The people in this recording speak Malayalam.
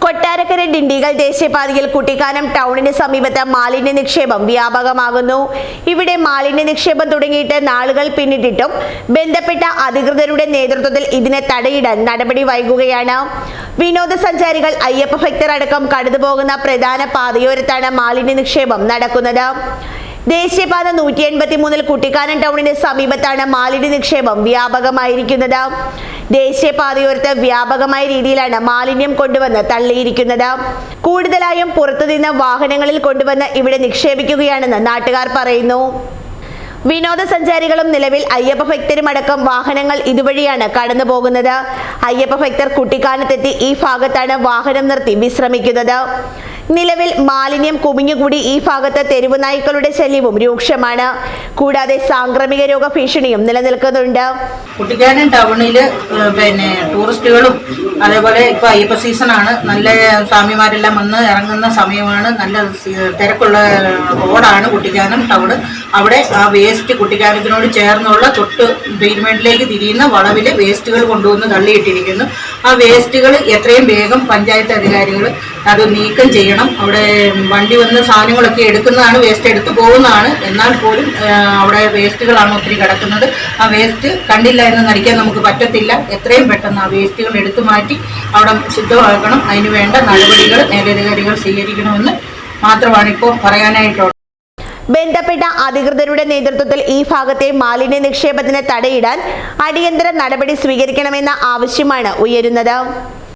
കൊട്ടാരക്കര ഡിണ്ടിഗൽ ദേശീയപാതയിൽ കുട്ടിക്കാനം ടൗണിന് സമീപത്ത് മാലിന്യ നിക്ഷേപം വ്യാപകമാകുന്നു. ഇവിടെ മാലിന്യ നിക്ഷേപം തുടങ്ങിയിട്ട് നാളുകൾ പിന്നിട്ടിട്ടും ബന്ധപ്പെട്ട അധികൃതരുടെ നേതൃത്വത്തിൽ ഇതിനെ തടയിടാൻ നടപടി വൈകുകയാണ്. വിനോദസഞ്ചാരികൾ, അയ്യപ്പ ഭക്തർ അടക്കം കടന്നുപോകുന്ന പ്രധാന പാതയോരത്താണ് മാലിന്യ നിക്ഷേപം നടക്കുന്നത്. ദേശീയപാത 183 കുട്ടിക്കാനം ടൗണിന് സമീപത്താണ് മാലിന്യ നിക്ഷേപം വ്യാപകമായിരിക്കുന്നത്. ദേശീയപാതയോരത്ത് വ്യാപകമായ രീതിയിലാണ് മാലിന്യം കൊണ്ടുവന്ന് തള്ളിയിരിക്കുന്നത്. കൂടുതലായും പുറത്തുനിന്ന് വാഹനങ്ങളിൽ കൊണ്ടുവന്ന് ഇവിടെ നിക്ഷേപിക്കുകയാണെന്ന് നാട്ടുകാർ പറയുന്നു. വിനോദസഞ്ചാരികളും നിലവിൽ അയ്യപ്പ ഭക്തരുമടക്കം വാഹനങ്ങൾ ഇതുവഴിയാണ് കടന്നു പോകുന്നത്. അയ്യപ്പ ഭക്തർ കുട്ടിക്കാനത്തെത്തി ഈ ഭാഗത്താണ് വാഹനം നിർത്തി വിശ്രമിക്കുന്നത്. നിലവിൽ മാലിന്യം കുമിഞ്ഞുകൂടി ഈ ഭാഗത്ത് തെരുവ് നായ്ക്കളുടെ ശല്യവും രൂക്ഷമാണ്. കൂടാതെ സാംക്രമിക രോഗ ഭീഷണിയും നിലനിൽക്കുന്നുണ്ട്. കുട്ടിക്കാനം ടൗണില് ടൂറിസ്റ്റുകളും അതേപോലെ ഇപ്പൊ അയ്യപ്പ സീസണാണ്. നല്ല സ്വാമിമാരെല്ലാം വന്ന് ഇറങ്ങുന്ന സമയമാണ്. നല്ല തിരക്കുള്ള റോഡാണ് കുട്ടിക്കാനം ടൗൺ. അവിടെ ആ വേസ്റ്റ് കുട്ടിക്കാനത്തിനോട് ചേർന്നുള്ള തൊട്ട് ട്രീറ്റ്മെന്റിലേക്ക് തിരിയുന്ന വളവില് വേസ്റ്റുകൾ കൊണ്ടുവന്ന് തള്ളിയിട്ടിരിക്കുന്നു. ആ വേസ്റ്റുകൾ എത്രയും വേഗം പഞ്ചായത്ത് അധികാരികൾ അത് നീക്കം ചെയ്യണം. അവിടെ വണ്ടി വന്ന് സാധനങ്ങളൊക്കെ എടുക്കുന്നതാണ്, വേസ്റ്റ് എടുത്തു പോകുന്നതാണ്. എന്നാൽ പോലും അവിടെ വേസ്റ്റുകളാണ് ഒത്തിരി കിടക്കുന്നത്. ആ വേസ്റ്റ് കണ്ടില്ല എന്ന് നടിക്കാൻ നമുക്ക് പറ്റത്തില്ല. എത്രയും പെട്ടെന്ന് ആ വേസ്റ്റുകൾ എടുത്തു മാറ്റി അവിടെ ശുദ്ധമാക്കണം. അതിന് വേണ്ട നടപടികൾ മേലധികാരികൾ സ്വീകരിക്കണമെന്ന് മാത്രമാണ് ഇപ്പോൾ പറയാനായിട്ടുള്ളത്. ബന്ധപ്പെട്ട അധികൃതരുടെ നേതൃത്വത്തിൽ ഈ ഭാഗത്തെ മാലിന്യ നിക്ഷേപത്തിന് തടയിടാൻ അടിയന്തര നടപടി സ്വീകരിക്കണമെന്ന ആവശ്യമാണ് ഉയരുന്നത്.